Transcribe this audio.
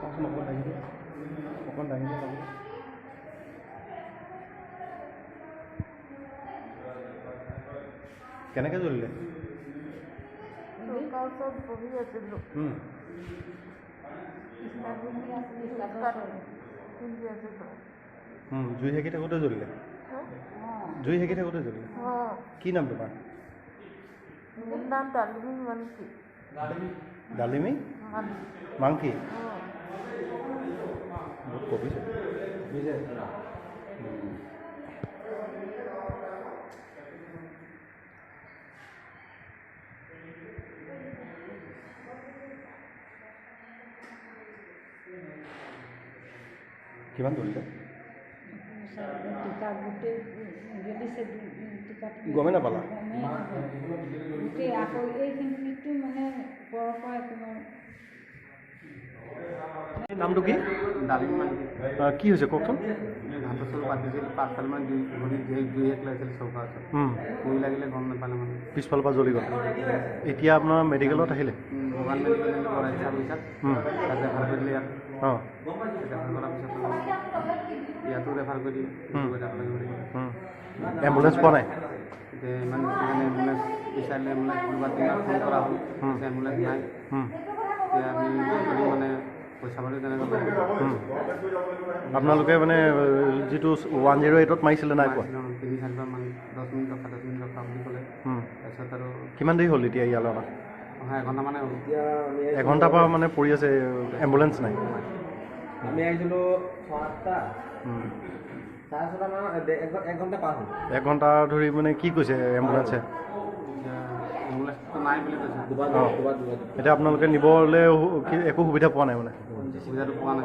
চাওঁচোন অকণ দাঙিব লাগিব। কেনেকৈ জ্বলিলে? জুই সেকি থাকোঁতে জ্বলিলে? জুই সেকি থাকোঁতে জ্বলিলে? কি নাম তোমাৰ? মোৰ নাম ডালিমী মাংকি। ডালিমী মাংকি? বহুত কবিছে। কিমান জ্বলিলে? গমেই নাপালা? গোটেই আকৌ এইখিনিতো মানে ওপৰৰ পৰা একেবাৰে। নামটো কি? ডালিমী মাংকি। কি হৈছে কওকচোন? ভাতৰ চাউল পাতিছিল, 5 চালমান জুই শেষ লাগিছিল চৌকা ওচৰত। জুই লাগিলে গম নাপালে মানে। পিছফালৰ পৰা জ্বলি গ'ল। এতিয়া আপোনাৰ মেডিকেলত আহিলে? ভগৱান মেডিকেল বঢ়াই চাৰ্ভিচত তাতে ৰেফাৰ কৰিলে ইয়াত। অঁ, ৰেফাৰ কৰাৰ পিছত ইয়াতো ৰেফাৰ কৰি দিলে। এম্বুলেঞ্চ পোৱা নাই? এতিয়া ইমান মানে এম্বুলেঞ্চ বিচাৰিলে এম্বুলেঞ্চ কোনোবা দিনা ফোন কৰা হ'ল, এম্বুলেঞ্চ নাই। এতিয়া আমি মানে পইচা পাতি তেনেকৈ আপোনালোকে মানে যিটো 108ত মাৰিছিলে নাই পোৱা? 3-4 মান 10 মিনিট ৰখা বুলি ক'লে। তাৰপিছত আৰু কিমান দেৰি হ'ল এতিয়া ইয়ালৈ অহা? অহা এঘণ্টা মানে হ'ল। এঘণ্টাৰ পৰা মানে পৰি আছে, এম্বুলেঞ্চ নাই? আমি আহিছিলোঁ 6-8টা, 6:30 মান 1 ঘণ্টা পাৰ হ'ল। 1 ঘণ্টা ধৰি মানে কি কৈছে এম্বুলেঞ্চে? এম্বুলেঞ্চটো নাই বুলি কৈছে। অঁ, এতিয়া আপোনালোকে নিবলৈ একো সুবিধা পোৱা নাই মানে? সুবিধাটো পোৱা নাই।